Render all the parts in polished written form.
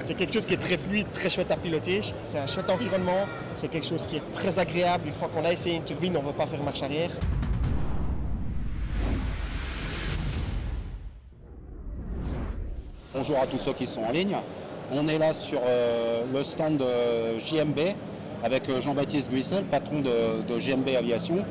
C'est quelque chose qui est très fluide, très chouette à piloter. C'est un chouette environnement, c'est quelque chose qui est très agréable. Une fois qu'on a essayé une turbine, on ne veut pas faire marche arrière. Bonjour à tous ceux qui sont en ligne. On est là sur le stand de JMB avec Jean-Baptiste Guissel, patron de JMB Aviation.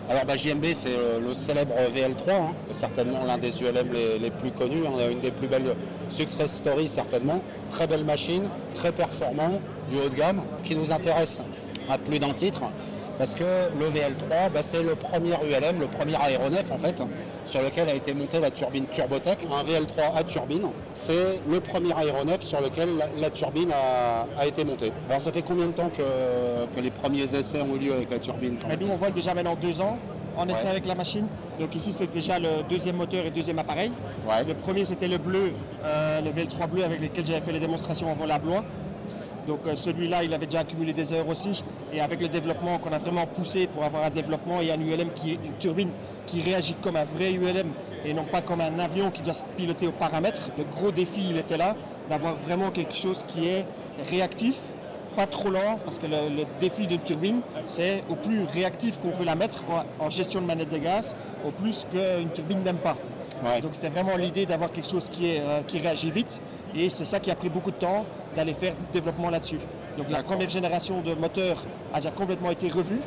Alors JMB, c'est le célèbre VL3, hein, certainement l'un des ULM les plus connus, hein, une des plus belles success stories certainement. Très belle machine, très performant, du haut de gamme, qui nous intéresse à plus d'un titre. Parce que le VL3, c'est le premier ULM, le premier aéronef en fait, sur lequel a été montée la turbine Turbotech. Un VL3 à turbine, c'est le premier aéronef sur lequel la turbine a été montée. Alors ça fait combien de temps que les premiers essais ont eu lieu avec la turbine? Nous on vole déjà maintenant 2 ans en essai avec la machine. Donc ici c'est déjà le deuxième moteur et deuxième appareil. Ouais. Le premier c'était le bleu, le VL3 bleu avec lequel j'avais fait les démonstrations en vol à Blois. Donc celui-là, il avait déjà accumulé des heures aussi. Et avec le développement qu'on a vraiment poussé pour avoir un développement et un ULM une turbine qui réagit comme un vrai ULM et non pas comme un avion qui doit se piloter au paramètre. Le gros défi, il était là, d'avoir vraiment quelque chose qui est réactif, pas trop lent, parce que le défi d'une turbine, c'est au plus réactif qu'on veut la mettre en gestion de manette de gaz, au plus qu'une turbine n'aime pas. Ouais. Donc c'était vraiment l'idée d'avoir quelque chose qui réagit vite. Et c'est ça qui a pris beaucoup de temps d'aller faire du développement là-dessus. Donc la première génération de moteurs a déjà complètement été revue.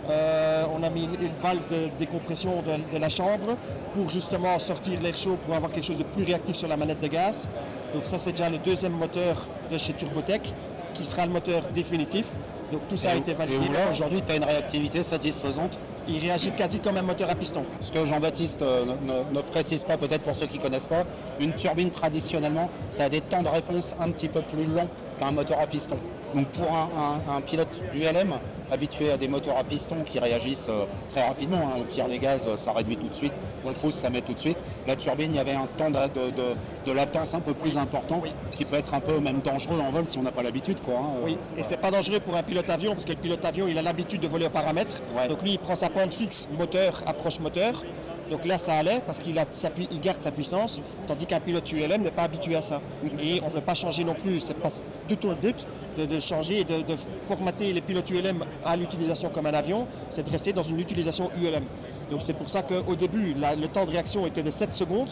On a mis une valve de décompression de la chambre pour justement sortir l'air chaud pour avoir quelque chose de plus réactif sur la manette de gaz. Donc ça c'est déjà le deuxième moteur de chez Turbotech qui sera le moteur définitif. Donc tout ça a été validé. Et là aujourd'hui tu as une réactivité satisfaisante? Il réagit quasi comme un moteur à piston. Ce que Jean-Baptiste ne précise pas, peut-être pour ceux qui ne connaissent pas, une turbine traditionnellement, ça a des temps de réponse un petit peu plus longs qu'un moteur à piston. Donc pour un pilote d'ULM habitué à des moteurs à piston qui réagissent très rapidement, hein, on tire les gaz, ça réduit tout de suite, on le pousse, ça met tout de suite. La turbine, il y avait un temps de latence un peu plus important, oui, qui peut être un peu même dangereux en vol si on n'a pas l'habitude. Oui, et c'est pas dangereux pour un pilote avion parce que le pilote avion, il a l'habitude de voler au paramètre. Ouais. Donc lui, il prend sa pente fixe, moteur, approche moteur. Donc là, ça allait parce qu'il garde sa puissance, tandis qu'un pilote ULM n'est pas habitué à ça. Et on ne veut pas changer non plus, c'est pas du tout le but de changer et de formater les pilotes ULM à l'utilisation comme un avion, c'est de rester dans une utilisation ULM. Donc c'est pour ça qu'au début, le temps de réaction était de 7 secondes.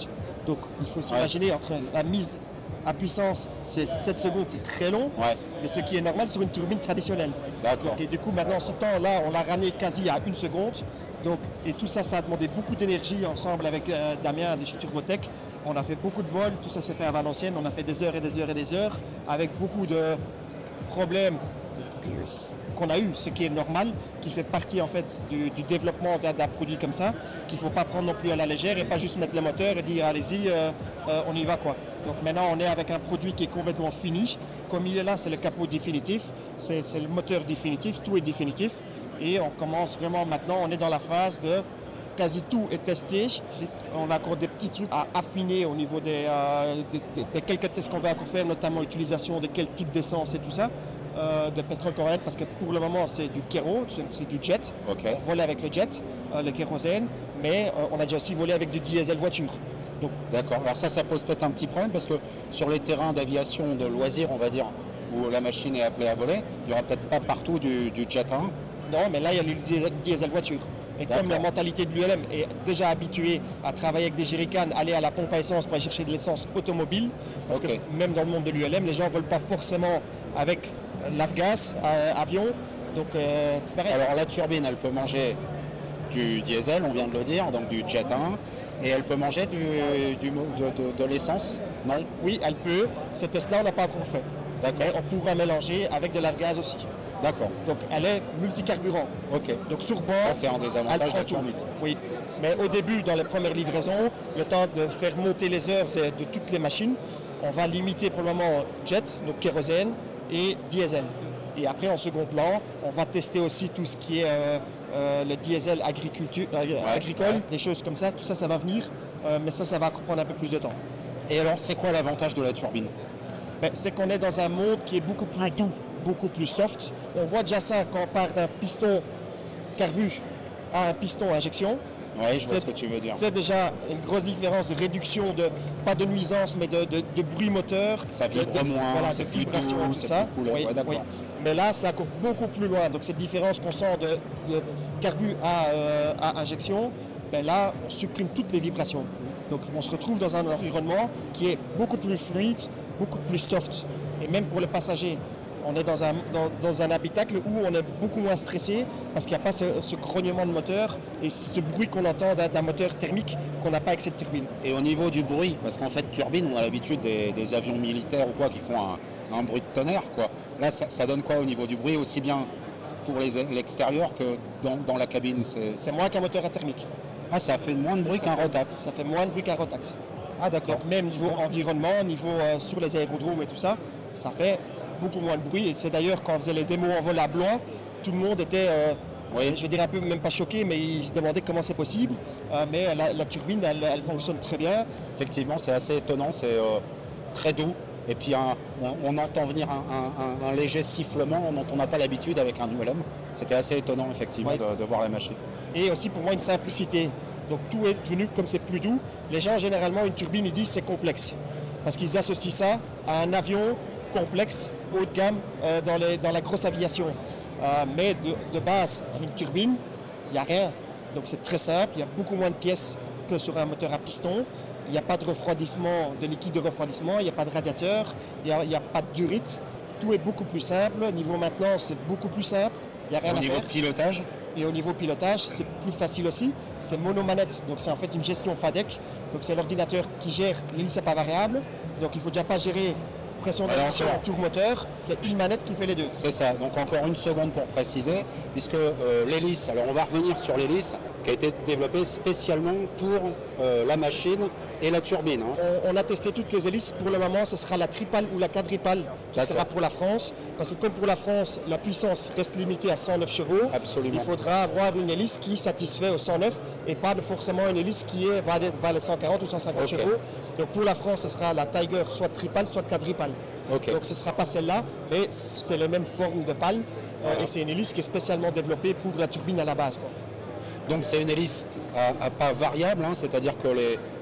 Donc il faut s'imaginer entre la mise à puissance, c'est 7 secondes, c'est très long, ouais, mais ce qui est normal sur une turbine traditionnelle. D'accord. Et du coup, maintenant, ce temps-là, on l'a ramené quasi à 1 seconde. Donc, et tout ça, ça a demandé beaucoup d'énergie ensemble avec Damien de chez Turbotech. On a fait beaucoup de vols, tout ça s'est fait à Valenciennes. On a fait des heures et des heures et des heures avec beaucoup de problèmes qu'on a eu, ce qui est normal, qui fait partie en fait du développement d'un produit comme ça, qu'il ne faut pas prendre non plus à la légère et pas juste mettre le moteur et dire allez-y, on y va quoi. Donc maintenant on est avec un produit qui est complètement fini. Comme il est là, c'est le capot définitif, c'est le moteur définitif, tout est définitif. Et on commence vraiment maintenant, on est dans la phase de quasi tout est testé. On a encore des petits trucs à affiner au niveau des quelques tests qu'on va encore faire, notamment utilisation de quel type d'essence et tout ça, de pétrole correct, parce que pour le moment c'est du kéro, c'est du jet. Okay. On vole avec le jet, le kérosène, mais on a déjà aussi volé avec du diesel voiture. D'accord, alors ça pose peut-être un petit problème parce que sur les terrains d'aviation de loisirs, on va dire, où la machine est appelée à voler, il n'y aura peut-être pas partout du jet 1. Non, mais là, il y a le diesel voiture. Et comme la mentalité de l'ULM est déjà habituée à travailler avec des jerrycans, aller à la pompe à essence pour aller chercher de l'essence automobile, parce que même dans le monde de l'ULM, les gens ne volent pas forcément avec l'avgas, avion. Donc, alors la turbine, elle peut manger du diesel, on vient de le dire, donc du jet 1, et elle peut manger de l'essence, non? Oui, elle peut. Ces tests-là, on n'a pas encore fait. Mais on pourra mélanger avec de l'avgas aussi. D'accord. Donc elle est multicarburant. Ok. Donc sur bord, c'est un des avantages de la turbine. Oui. Mais au début, dans les premières livraisons, le temps de faire monter les heures de toutes les machines, on va limiter pour le moment jet, donc kérosène et diesel. Et après, en second plan, on va tester aussi tout ce qui est le diesel agricole, des choses comme ça. Tout ça, ça va venir, mais ça va prendre un peu plus de temps. Et alors, c'est quoi l'avantage de la turbine? C'est qu'on est dans un monde qui est beaucoup plus doux, beaucoup plus soft. On voit déjà ça quand on part d'un piston carbu à un piston injection. Oui, je vois ce que tu veux dire. C'est déjà une grosse différence de réduction, pas de nuisance, mais de bruit moteur. Ça vibre moins, voilà, c'est de plus vibration, doux, tout ça. Plus cool. Oui, Ouais, d'accord. oui. Mais là, ça court beaucoup plus loin. Donc cette différence qu'on sent de carbu à injection, ben là, on supprime toutes les vibrations. Donc on se retrouve dans un environnement qui est beaucoup plus fluide, beaucoup plus soft. Et même pour les passagers, on est dans un habitacle où on est beaucoup moins stressé parce qu'il n'y a pas ce grognement de moteur et ce bruit qu'on entend d'un moteur thermique qu'on n'a pas avec cette turbine. Et au niveau du bruit, parce qu'en fait, turbine, on a l'habitude des avions militaires ou quoi qui font un bruit de tonnerre, quoi. Là, ça donne quoi au niveau du bruit, aussi bien pour l'extérieur que dans la cabine? C'est moins qu'un moteur thermique. Ah, ça fait moins de bruit qu'un Rotax. Ça fait moins de bruit qu'un Rotax. Ah, d'accord. Donc même niveau environnement, niveau sur les aérodromes et tout ça, ça fait beaucoup moins de bruit. Et c'est d'ailleurs quand on faisait les démos en vol à Blois, tout le monde était, je vais dire un peu, même pas choqué, mais ils se demandaient comment c'est possible. Mais la turbine, elle fonctionne très bien. Effectivement, c'est assez étonnant, c'est très doux. Et puis on entend venir un léger sifflement dont on n'a pas l'habitude avec un ULM. C'était assez étonnant effectivement de voir la machine. Et aussi pour moi une simplicité. Donc tout est devenu comme c'est plus doux. Les gens généralement une turbine ils disent c'est complexe. Parce qu'ils associent ça à un avion complexe, haut de gamme dans la grosse aviation. Mais de base, une turbine, il n'y a rien. Donc c'est très simple, il y a beaucoup moins de pièces que sur un moteur à piston. Il n'y a pas de refroidissement, de liquide de refroidissement, il n'y a pas de radiateur, il n'y a pas de durite. Tout est beaucoup plus simple. Niveau maintenance, c'est beaucoup plus simple. Il n'y a rien à faire. Au niveau de pilotage? Et au niveau pilotage, c'est plus facile aussi. C'est monomanette, donc c'est en fait une gestion FADEC. Donc c'est l'ordinateur qui gère l'hélice à pas variable. Donc il ne faut déjà pas gérer pression d'addition, tour moteur, c'est une manette qui fait les deux. C'est ça, donc encore une seconde pour préciser, puisque l'hélice, alors on va revenir sur l'hélice qui a été développée spécialement pour la machine et la turbine. Hein. On a testé toutes les hélices, pour le moment ce sera la tripale ou la quadripale qui sera pour la France, parce que comme pour la France, la puissance reste limitée à 109 chevaux, absolument. Il faudra avoir une hélice qui satisfait au 109 et pas forcément une hélice qui va les 140 ou 150 chevaux. Donc pour la France, ce sera la Tiger, soit tripale, soit quadripale. Donc ce ne sera pas celle-là, mais c'est la même forme de pale. Et c'est une hélice qui est spécialement développée pour la turbine à la base. Quoi. Donc c'est une hélice à pas variable, hein, c'est-à-dire que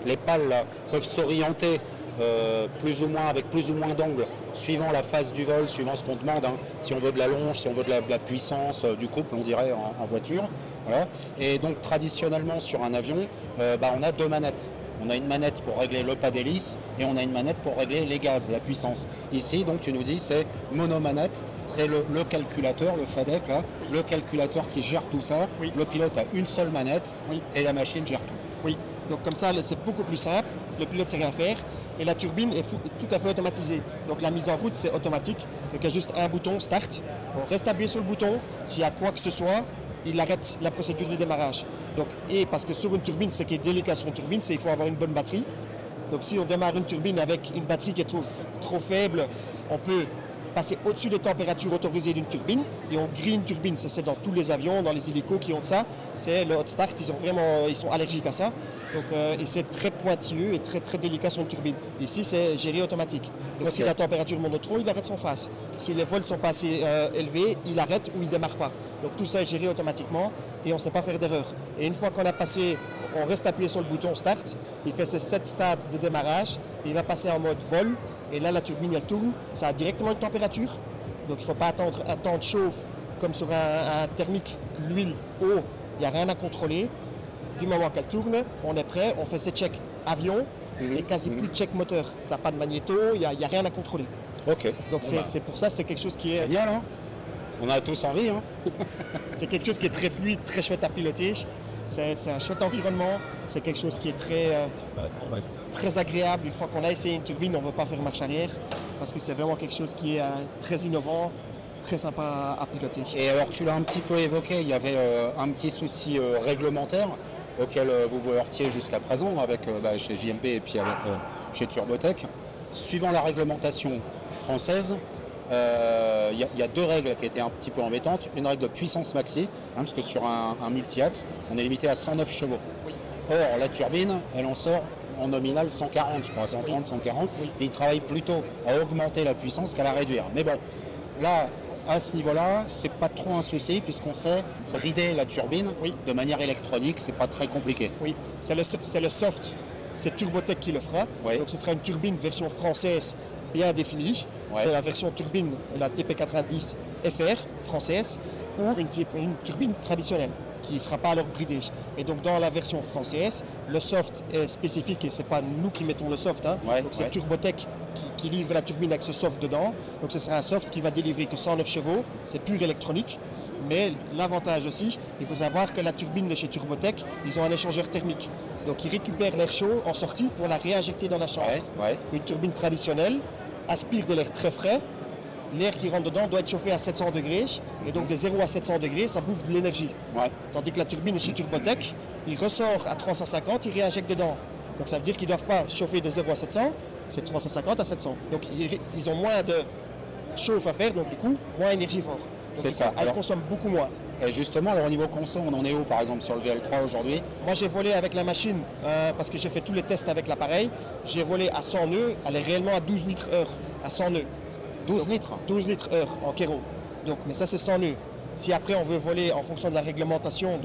les pales là, peuvent s'orienter plus ou moins avec plus ou moins d'angle suivant la phase du vol, suivant ce qu'on demande. Hein. Si on veut de la longe, si on veut de la puissance du couple, on dirait en voiture. Voilà. Et donc traditionnellement sur un avion, on a deux manettes. On a une manette pour régler le pas d'hélice et on a une manette pour régler les gaz, la puissance. Ici, donc tu nous dis, c'est monomanette, c'est le calculateur, le FADEC, là, le calculateur qui gère tout ça. Oui. Le pilote a une seule manette et la machine gère tout. Oui, donc comme ça, c'est beaucoup plus simple. Le pilote ne sait rien faire et la turbine est tout à fait automatisée. Donc la mise en route, c'est automatique. Donc il y a juste un bouton, start. On reste appuyé sur le bouton. S'il y a quoi que ce soit, il arrête la procédure de démarrage. Donc, et parce que sur une turbine, ce qui est délicat sur une turbine, c'est qu'il faut avoir une bonne batterie. Donc si on démarre une turbine avec une batterie qui est trop faible, on peut passer au-dessus des températures autorisées d'une turbine et on grille une turbine. Ça c'est dans tous les avions, dans les hélicos qui ont ça. C'est le hot start, ils sont allergiques à ça. Donc, et c'est très pointilleux et très, très délicat sur une turbine. Ici c'est géré automatique. Donc si la température monte trop, il arrête sans face. Si les volts sont pas assez élevés, il arrête ou il démarre pas. Donc tout ça est géré automatiquement et on ne sait pas faire d'erreur. Et une fois qu'on a passé, on reste appuyé sur le bouton start, il fait ses 7 stades de démarrage, il va passer en mode vol et là la turbine elle tourne, ça a directement une température. Donc il ne faut pas attendre un temps de chauffe comme sur un thermique, l'huile, eau, il n'y a rien à contrôler. Du moment qu'elle tourne, on est prêt, on fait ses checks avion et quasi plus de check moteur. Tu n'as pas de magnéto, il n'y a rien à contrôler. Ok. Donc c'est pour ça c'est quelque chose qui est... Génial, hein. On a tous envie. Hein. C'est quelque chose qui est très fluide, très chouette à piloter. C'est un chouette environnement. C'est quelque chose qui est très agréable. Une fois qu'on a essayé une turbine, on ne veut pas faire marche arrière parce que c'est vraiment quelque chose qui est très innovant, très sympa à piloter. Et alors tu l'as un petit peu évoqué, il y avait un petit souci réglementaire auquel vous vous heurtiez jusqu'à présent avec chez JMB et puis avec chez Turbotech. Suivant la réglementation française, il y a deux règles qui étaient un petit peu embêtantes. Une règle de puissance maxi, parce que sur un multi-axe, on est limité à 109 chevaux. Oui. Or, la turbine, elle en sort en nominal 140, je crois, 130, 140. Oui. Et il travaille plutôt à augmenter la puissance qu'à la réduire. Mais bon, là, à ce niveau-là, c'est pas trop un souci puisqu'on sait brider la turbine de manière électronique, c'est pas très compliqué. Oui, c'est le soft, c'est Turbotech qui le fera. Oui. Donc ce sera une turbine version française bien définie. Ouais. C'est la version turbine, la TP90 FR française, ou une turbine traditionnelle qui ne sera pas alors bridée. Et donc dans la version française, le soft est spécifique et ce n'est pas nous qui mettons le soft. Hein. Ouais, donc c'est ouais. Turbotech qui livre la turbine avec ce soft dedans. Donc ce sera un soft qui va délivrer que 109 chevaux, c'est pur électronique. Mais l'avantage aussi, il faut savoir que la turbine de chez Turbotech, ils ont un échangeur thermique. Donc ils récupèrent l'air chaud en sortie pour la réinjecter dans la chambre. Ouais. Une turbine traditionnelle aspire de l'air très frais. L'air qui rentre dedans doit être chauffé à 700 degrés. Et donc de 0 à 700 degrés, ça bouffe de l'énergie. Ouais. Tandis que la turbine chez Turbotech, il ressort à 350, il réinjecte dedans. Donc ça veut dire qu'ils ne doivent pas chauffer de 0 à 700, c'est 350 à 700. Donc ils ont moins de chauffe à faire, donc du coup, moins énergivore. C'est ça. Elle consomme beaucoup moins. Et justement, alors au niveau conso, on en est où par exemple sur le VL3 aujourd'hui? Moi j'ai volé avec la machine parce que j'ai fait tous les tests avec l'appareil. J'ai volé à 100 nœuds, elle est réellement à 12 litres heure, à 100 nœuds. 12 litres 12 litres heure en kéro. Donc, mais ça c'est 100 nœuds. Si après on veut voler en fonction de la réglementation,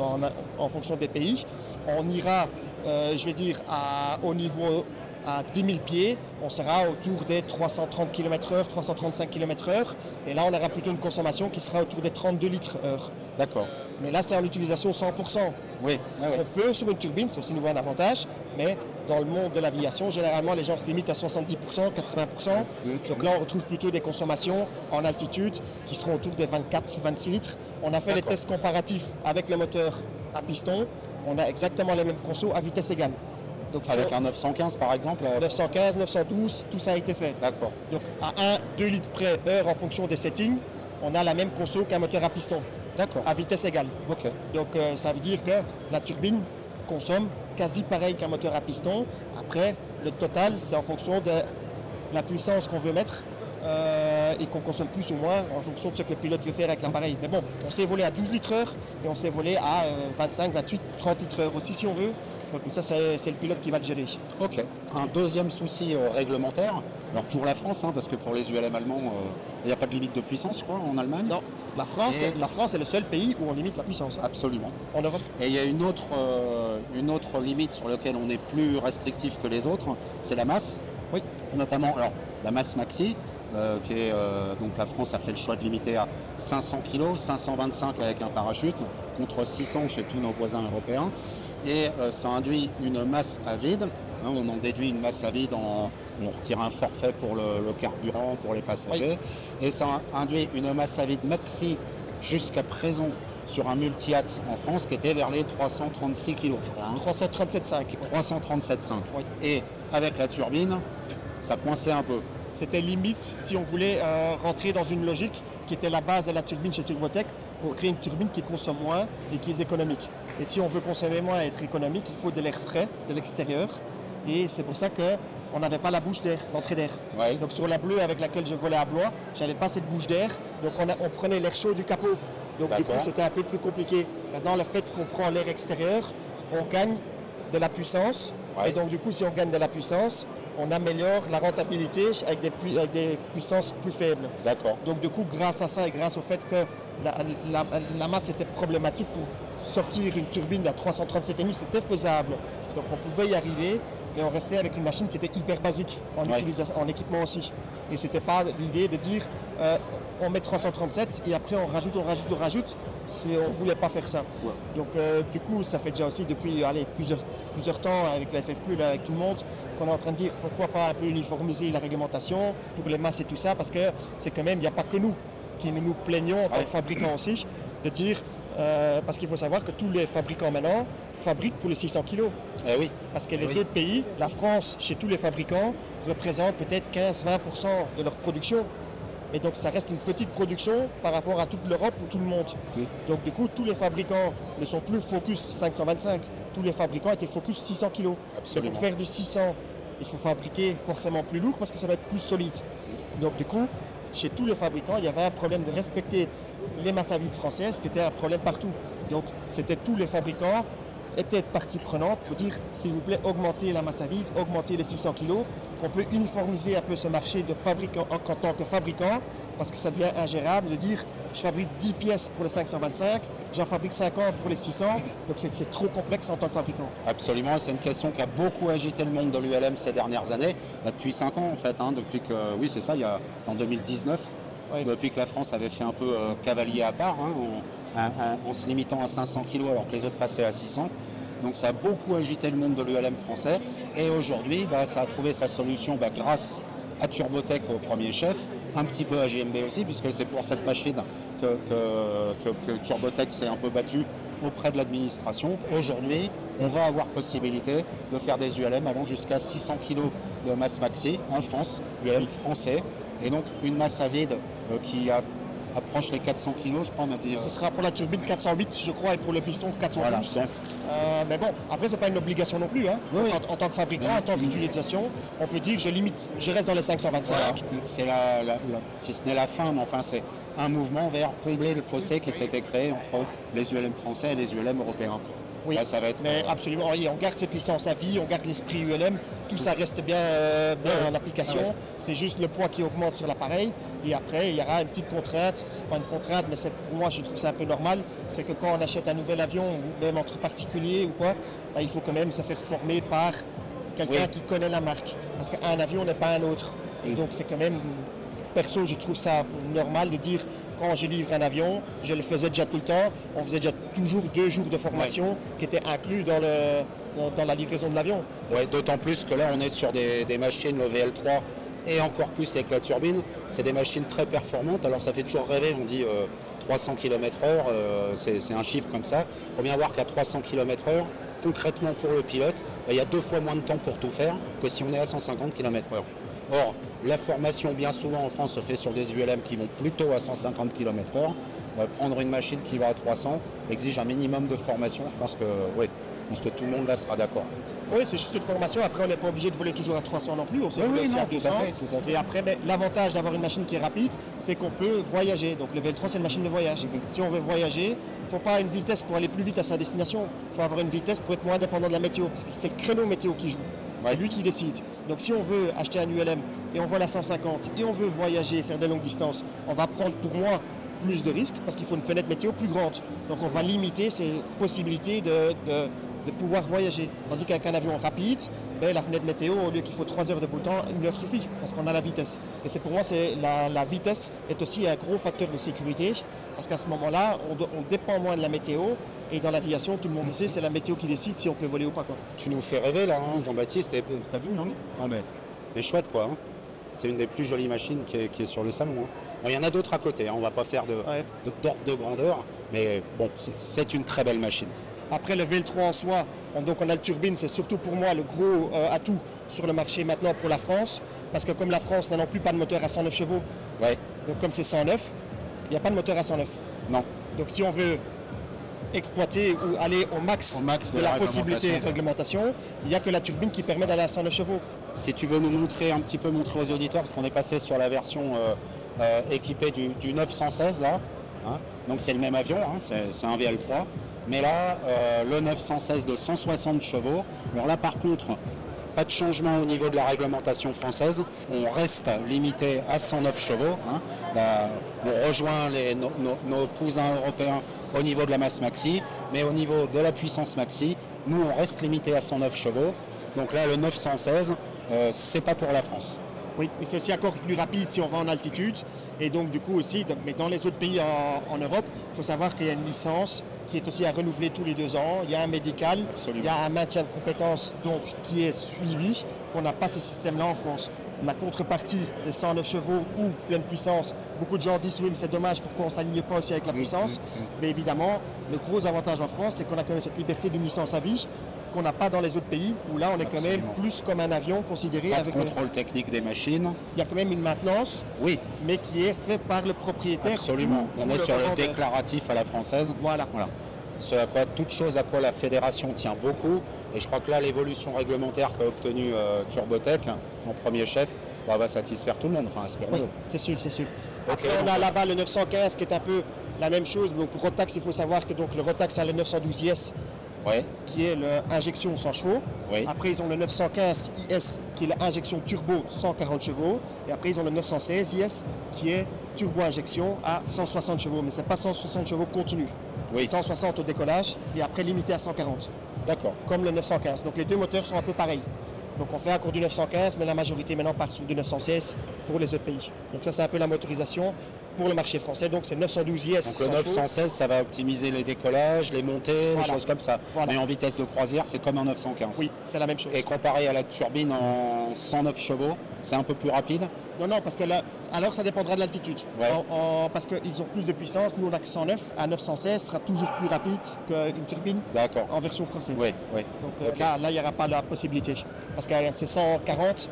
en fonction des pays, on ira, je vais dire, au niveau à 10 000 pieds, on sera autour des 330 km/h, 335 km/h. Et là, on aura plutôt une consommation qui sera autour des 32 litres heure. D'accord. Mais là, c'est en utilisation 100%. Oui. On peut sur une turbine, c'est aussi nouveau un avantage, mais dans le monde de l'aviation, généralement, les gens se limitent à 70%, 80%. Donc là, on retrouve plutôt des consommations en altitude qui seront autour des 24-26 litres. On a fait les tests comparatifs avec le moteur à piston. On a exactement les mêmes consos à vitesse égale. Donc avec un 915 par exemple 915, 912, tout ça a été fait. D'accord. Donc à 1-2 litres près heure en fonction des settings, on a la même conso qu'un moteur à piston. D'accord. À vitesse égale. Ok. Donc ça veut dire que la turbine consomme quasi pareil qu'un moteur à piston. Après, le total, c'est en fonction de la puissance qu'on veut mettre et qu'on consomme plus ou moins en fonction de ce que le pilote veut faire avec l'appareil. Mais bon, on s'est volé à 12 litres heure et on s'est volé à 25, 28, 30 litres heure aussi si on veut. Donc ça, c'est le pilote qui va le gérer. Ok. Un deuxième souci réglementaire, alors pour la France, parce que pour les ULM allemands, il n'y a pas de limite de puissance, je crois, en Allemagne. Non, la France est le seul pays où on limite la puissance. Absolument. En Europe. Et il y a une autre limite sur laquelle on est plus restrictif que les autres, c'est la masse. Oui. Notamment, alors, la masse maxi, qui est, donc la France a fait le choix de limiter à 500 kg, 525 avec un parachute, contre 600 chez tous nos voisins européens. Et ça induit une masse à vide. On en déduit une masse à vide, on retire un forfait pour le carburant, pour les passagers. Oui. Et ça induit une masse à vide maxi jusqu'à présent sur un multi-axe en France qui était vers les 336 kg, je crois. 337,5. 337,5. Oui. Et avec la turbine, ça coinçait un peu. C'était limite si on voulait rentrer dans une logique qui était la base de la turbine chez Turbotech pour créer une turbine qui consomme moins et qui est économique. Et si on veut consommer moins et être économique, il faut de l'air frais de l'extérieur. Et c'est pour ça qu'on n'avait pas la bouche d'air, l'entrée d'air. Ouais. Donc sur la bleue avec laquelle je volais à Blois, je n'avais pas cette bouche d'air. Donc on prenait l'air chaud du capot. Donc du coup c'était un peu plus compliqué. Maintenant le fait qu'on prend l'air extérieur, on gagne de la puissance. Ouais. Et donc du coup si on gagne de la puissance, on améliore la rentabilité avec des puissances plus faibles. D'accord. Donc du coup, grâce à ça et grâce au fait que la masse était problématique pour sortir une turbine à 337,5, c'était faisable. Donc on pouvait y arriver, mais on restait avec une machine qui était hyper basique en équipement aussi. Et c'était pas l'idée de dire on met 337 et après on rajoute. On ne voulait pas faire ça. Ouais. Donc du coup, ça fait déjà aussi depuis plusieurs temps avec la FFQ, avec tout le monde, qu'on est en train de dire pourquoi pas un peu uniformiser la réglementation pour les masses et tout ça, parce que c'est quand même, il n'y a pas que nous qui nous plaignons en tant que fabricants aussi, de dire, parce qu'il faut savoir que tous les fabricants maintenant fabriquent pour les 600 kg. Eh oui. Parce que les autres pays, la France, chez tous les fabricants, représente peut-être 15-20% de leur production. Et donc ça reste une petite production par rapport à toute l'Europe ou tout le monde. Oui. Donc du coup, tous les fabricants ne sont plus focus 525. Tous les fabricants étaient focus 600 kg. Et pour faire du 600, il faut fabriquer forcément plus lourd parce que ça va être plus solide. Donc du coup, chez tous les fabricants, il y avait un problème de respecter les masses à vide françaises qui était un problème partout. Donc c'était tous les fabricants étaient partie prenante pour dire s'il vous plaît augmentez la masse à vide, augmentez les 600 kg qu'on peut uniformiser un peu ce marché de fabricant en tant que fabricant, parce que ça devient ingérable de dire je fabrique 10 pièces pour le 525, j'en fabrique 50 pour les 600, donc c'est trop complexe en tant que fabricant. Absolument, c'est une question qui a beaucoup agité le monde de l'ULM ces dernières années, depuis 5 ans en fait, depuis que, oui c'est ça, en 2019, oui. Depuis que la France avait fait un peu cavalier à part, en se limitant à 500 kg alors que les autres passaient à 600. Donc ça a beaucoup agité le monde de l'ULM français et aujourd'hui ça a trouvé sa solution grâce à Turbotech au premier chef, un petit peu à JMB aussi puisque c'est pour cette machine que Turbotech s'est un peu battu auprès de l'administration. Aujourd'hui, on va avoir possibilité de faire des ULM allant jusqu'à 600 kg de masse maxi en France, ULM français, et donc une masse à vide qui approche les 400 kg, je crois. Ce sera pour la turbine 408, je crois, et pour le piston 412. Voilà, mais bon, après, c'est pas une obligation non plus. Oui. En tant que fabricant, en tant qu'utilisation, on peut dire que je reste dans les 525. Voilà. C'est si ce n'est la fin, mais enfin, c'est un mouvement vers combler le fossé qui s'était créé entre les ULM français et les ULM européens. Oui, là, ça va être, mais absolument, on garde cette licence à vie, on garde l'esprit ULM, tout ça reste bien en application, c'est juste le poids qui augmente sur l'appareil, et après il y aura une petite contrainte, c'est pas une contrainte, mais pour moi je trouve ça un peu normal, c'est que quand on achète un nouvel avion, ou même entre particuliers ou quoi, il faut quand même se faire former par quelqu'un qui connaît la marque, parce qu'un avion n'est pas un autre, et donc c'est quand même... Perso, je trouve ça normal de dire quand je livre un avion, je le faisais déjà tout le temps, on faisait déjà toujours 2 jours de formation qui étaient inclus dans la livraison de l'avion. Ouais, d'autant plus que là on est sur des machines, le VL3 et encore plus avec la turbine, c'est des machines très performantes, alors ça fait toujours rêver, on dit 300 km/h, c'est un chiffre comme ça, il faut bien voir qu'à 300 km/h, concrètement pour le pilote, il y a 2 fois moins de temps pour tout faire que si on est à 150 km/h. Or, la formation, bien souvent en France, se fait sur des ULM qui vont plutôt à 150 km/h. Prendre une machine qui va à 300 exige un minimum de formation. Je pense que tout le monde là sera d'accord. Oui, c'est juste une formation. Après, on n'est pas obligé de voler toujours à 300 non plus. On sait voler aussi à 200. Tout à fait. Et après, l'avantage d'avoir une machine qui est rapide, c'est qu'on peut voyager. Donc le VL3, c'est une machine de voyage. Si on veut voyager, il ne faut pas une vitesse pour aller plus vite à sa destination. Il faut avoir une vitesse pour être moins dépendant de la météo. Parce que c'est le créneau météo qui joue. C'est lui qui décide. Donc si on veut acheter un ULM et on vole à 150 et on veut voyager, faire des longues distances, on va prendre pour moi plus de risques parce qu'il faut une fenêtre météo plus grande. Donc on va limiter ses possibilités de pouvoir voyager. Tandis qu'avec un avion rapide, la fenêtre météo, au lieu qu'il faut 3 heures de beau temps, 1 heure suffit parce qu'on a la vitesse. Et c'est pour moi, la vitesse est aussi un gros facteur de sécurité parce qu'à ce moment-là, on dépend moins de la météo. Et dans l'aviation, tout le monde le sait, c'est la météo qui décide si on peut voler ou pas. Tu nous fais rêver là, Jean-Baptiste. T'as vu, non? C'est chouette quoi. C'est une des plus jolies machines qui est sur le salon. Il y en a d'autres à côté, on ne va pas faire d'ordre de grandeur, mais bon, c'est une très belle machine. Après le VL3 en soi, donc on a le turbine, c'est surtout pour moi le gros atout sur le marché maintenant pour la France, parce que comme la France n'a non plus pas de moteur à 109 chevaux, donc comme c'est 109, il n'y a pas de moteur à 109. Non. Donc si on veut exploiter ou aller au max de la possibilité de réglementation, il n'y a que la turbine qui permet d'aller à 109 chevaux. Si tu veux nous montrer aux auditeurs, parce qu'on est passé sur la version équipée du 916 là, donc c'est le même avion, c'est un VL3, mais là le 916 de 160 chevaux, alors là par contre, pas de changement au niveau de la réglementation française, on reste limité à 109 chevaux, on rejoint nos cousins européens au niveau de la masse maxi, mais au niveau de la puissance maxi, nous on reste limité à 109 chevaux, donc là le 916, c'est pas pour la France. Oui, mais c'est aussi encore plus rapide si on va en altitude, et donc du coup aussi, mais dans les autres pays en Europe, il faut savoir qu'il y a une licence qui est aussi à renouveler tous les 2 ans, il y a un médical, il y a un maintien de compétences donc, qui est suivi, qu'on n'a pas ce système-là en France. La contrepartie des 109 chevaux ou pleine puissance, beaucoup de gens disent oui mais c'est dommage pourquoi on ne s'aligne pas aussi avec la puissance, mais évidemment le gros avantage en France c'est qu'on a quand même cette liberté d'une licence à vie qu'on n'a pas dans les autres pays où là on est quand même plus comme un avion considéré avec le contrôle technique des machines. Il y a quand même une maintenance, mais qui est faite par le propriétaire. Absolument, on est sur le déclaratif à la française. Voilà. Toute chose à quoi la fédération tient beaucoup, et je crois que là l'évolution réglementaire qu'a obtenue Turbotech en premier chef va satisfaire tout le monde, enfin espérons-le. C'est sûr. Après on a là-bas le 915 qui est un peu la même chose, donc Rotax, il faut savoir que donc, le Rotax a le 912 IS Ouais. qui est l'injection 100 chevaux. Oui. Après, ils ont le 915 IS, qui est l'injection turbo 140 chevaux. Et après, ils ont le 916 IS, qui est turbo-injection à 160 chevaux. Mais ce n'est pas 160 chevaux continus. Oui. C'est 160 au décollage et après limité à 140. D'accord. Comme le 915. Donc les deux moteurs sont un peu pareils. Donc on fait un cours du 915, mais la majorité maintenant part sur du 916 pour les autres pays. Donc ça, c'est un peu la motorisation pour le marché français. Donc c'est 912 IS. Donc le 916, ça va optimiser les décollages, les montées, Voilà. des choses comme ça. Voilà. Mais en vitesse de croisière, c'est comme un 915. Oui, c'est la même chose. Et comparé à la turbine en 109 chevaux, c'est un peu plus rapide. Non, non, parce que là, alors ça dépendra de l'altitude. Ouais. Parce qu'ils ont plus de puissance. Nous, on a que 109. À 916, sera toujours plus rapide qu'une turbine D'accord. en version française. Oui, oui. Donc Ok. là, il n'y aura pas la possibilité. Parce que c'est 140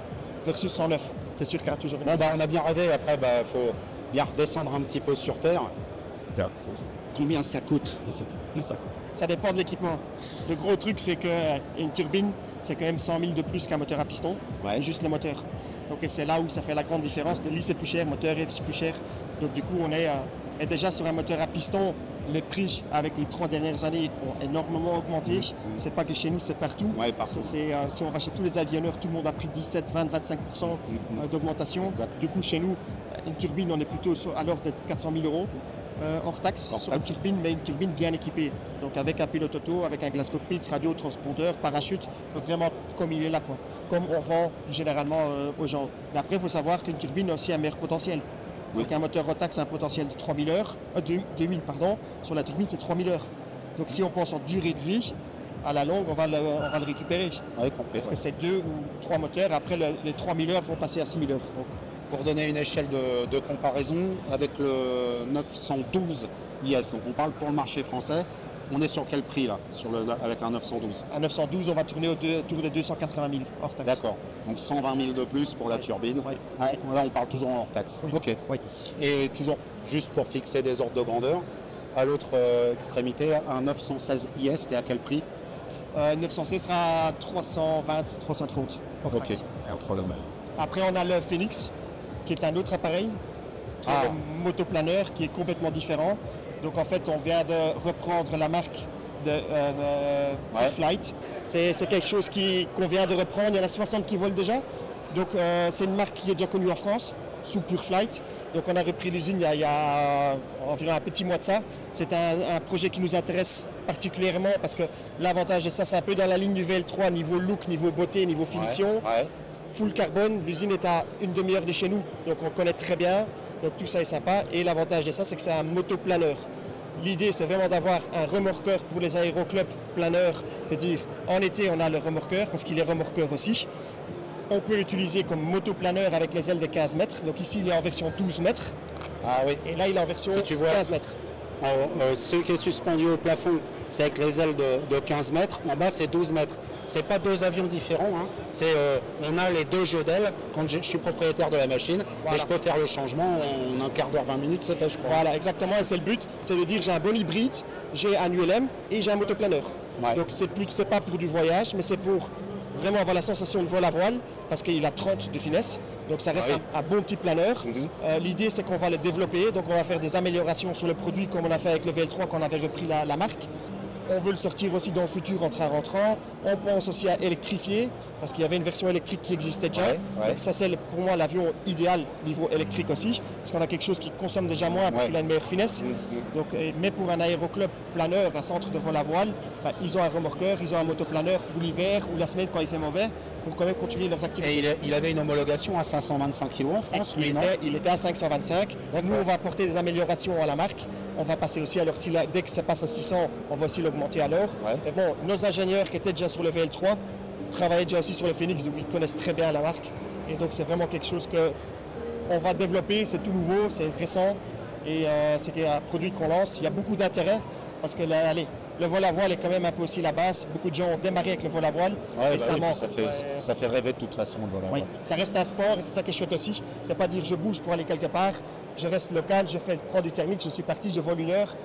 versus 109. C'est sûr qu'il y aura toujours une Bon, bah, différence. on a bien rêvé. Après, il faut bien redescendre un petit peu sur Terre. Combien ça coûte? Ça dépend de l'équipement. Le gros truc, c'est qu'une turbine, c'est quand même 100 000 de plus qu'un moteur à piston. Ouais. Juste le moteur. Donc c'est là où ça fait la grande différence. Le lit, c'est plus cher, le moteur est plus cher. Donc du coup, on est déjà sur un moteur à piston. Les prix, avec les 3 dernières années, ont énormément augmenté. C'est pas que chez nous, c'est partout. Ouais, partout. Si on va chez tous les avionneurs, tout le monde a pris 17, 20, 25% d'augmentation. Exact. Du coup, chez nous, une turbine, on est plutôt à l'ordre de 400 000 euros. Hors taxe Hors sur une taxe. turbine, mais une turbine bien équipée. Donc avec un pilote auto, avec un glass cockpit, radio, transpondeur, parachute, vraiment comme il est là, quoi. Comme on vend généralement aux gens. Mais après, il faut savoir qu'une turbine a aussi un meilleur potentiel. Oui. Donc un moteur hors taxe a un potentiel de 3000 heures, 2000 pardon, sur la turbine c'est 3000 heures. Donc si on pense en durée de vie, à la longue on va le récupérer. Oui, compris. Parce que c'est 2 ou 3 moteurs, après les 3000 heures vont passer à 6000 heures. Donc, Pour donner une échelle de comparaison, avec le 912 IS, donc on parle pour le marché français, on est sur quel prix là, avec un 912? à 912, on va tourner autour de 280 000 hors taxe. D'accord, donc 120 000 de plus pour la turbine. Oui. Ouais, là on parle toujours en hors taxe. Oui. Ok. Oui. Et toujours juste pour fixer des ordres de grandeur, à l'autre extrémité, un 916 IS, c'était à quel prix? 916 sera à 320, 330 hors Ok. taxe. Après on a le Phoenix, qui est un autre appareil, qui Ah. est le motoplaneur, qui est complètement différent. Donc en fait, on vient de reprendre la marque de Ouais. Flight. C'est quelque chose qu'on vient de reprendre. Il y en a 60 qui volent déjà. Donc c'est une marque qui est déjà connue en France, sous Pure Flight. Donc on a repris l'usine il y a environ un petit mois de ça. C'est un projet qui nous intéresse particulièrement parce que l'avantage de ça, c'est un peu dans la ligne du VL3, niveau look, niveau beauté, niveau finition. Ouais. Full carbone, l'usine est à une demi-heure de chez nous, donc on connaît très bien, donc tout ça est sympa. Et l'avantage de ça, c'est que c'est un motoplaneur. L'idée, c'est vraiment d'avoir un remorqueur pour les aéroclubs planeurs, c'est-à-dire en été, on a le remorqueur, parce qu'il est remorqueur aussi. On peut l'utiliser comme motoplaneur avec les ailes de 15 mètres, donc ici, il est en version 12 mètres, Ah oui. et là, il est en version Si tu vois. 15 mètres. Celui qui est suspendu au plafond, c'est avec les ailes de 15 mètres. En bas, c'est 12 mètres. C'est pas 2 avions différents. Hein. On a les 2 jeux d'ailes quand je suis propriétaire de la machine. Voilà. Et je peux faire le changement en un quart d'heure, 20 minutes, c'est fait, je crois. Voilà, exactement, et c'est le but, c'est de dire j'ai un bon hybride, j'ai un ULM et j'ai un motoplaneur. Ouais. Donc c'est pas pour du voyage, mais c'est pour vraiment avoir la sensation de vol à voile, parce qu'il a 30 de finesse, donc ça reste Ah oui. un bon petit planeur. Mhm. L'idée c'est qu'on va le développer, donc on va faire des améliorations sur le produit comme on a fait avec le VL3 quand on avait repris la marque. On veut le sortir aussi dans le futur en train rentrant. On pense aussi à électrifier, parce qu'il y avait une version électrique qui existait déjà. Ouais, ouais. Donc ça c'est pour moi l'avion idéal niveau électrique aussi, parce qu'on a quelque chose qui consomme déjà moins, parce Ouais. qu'il a une meilleure finesse. Donc, mais pour un aéroclub planeur, un centre de vol à voile, bah, ils ont un remorqueur, ils ont un motoplaneur pour l'hiver ou la semaine quand il fait mauvais, pour quand même continuer leurs activités. Et il avait une homologation à 525 kg en France, lui, non? Il était à 525. Donc nous, on va apporter des améliorations à la marque. On va passer aussi, alors dès que ça passe à 600, on va aussi l'augmenter alors. Ouais. Mais bon, nos ingénieurs qui étaient déjà sur le VL3 travaillaient déjà aussi sur le Phoenix, donc ils connaissent très bien la marque. Et donc c'est vraiment quelque chose qu'on va développer, c'est tout nouveau, c'est récent. Et c'est un produit qu'on lance. Il y a beaucoup d'intérêt parce que le vol à voile est quand même un peu aussi la base. Beaucoup de gens ont démarré avec le vol à voile. Ouais, et bah ça oui, manque. ça fait rêver de toute façon. Voilà. Oui, ça reste un sport et c'est ça qui est chouette aussi. C'est pas dire je bouge pour aller quelque part, je reste local, prends du thermique, je suis parti, je vole 1 heure,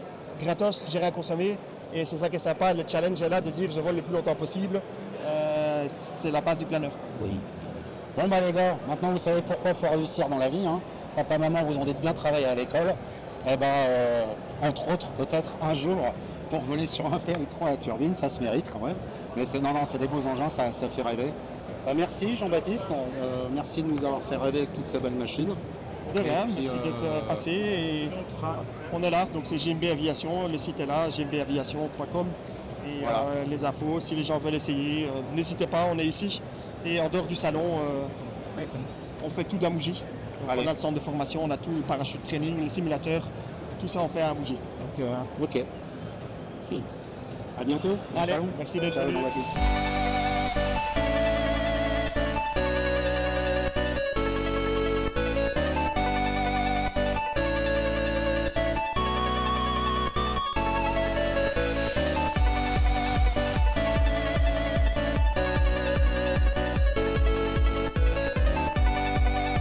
gratos, j'ai rien à consommer. Et c'est ça qui est sympa, le challenge est là de dire je vole le plus longtemps possible. C'est la base du planeur. Oui. Bon bah les gars, maintenant vous savez pourquoi il faut réussir dans la vie. Hein. Papa, maman vous ont dit de bien travailler à l'école. Et ben, entre autres, peut-être un jour, pour voler sur un VL3 à turbine, ça se mérite quand même. Mais non, c'est des beaux engins, ça fait rêver. Merci Jean-Baptiste, merci de nous avoir fait rêver avec toutes ces belles machines. De rien, merci d'être passé. Et on est là, donc c'est JMB Aviation, le site est là, jmbaviation.com. Et voilà. Les infos, si les gens veulent essayer, n'hésitez pas, on est ici. Et en dehors du salon, on fait tout d'Amougy. On a le centre de formation, on a tout, le parachute training, les simulateurs, tout ça on fait à Amougy. Ok. À bientôt. Allez, merci d'être venu.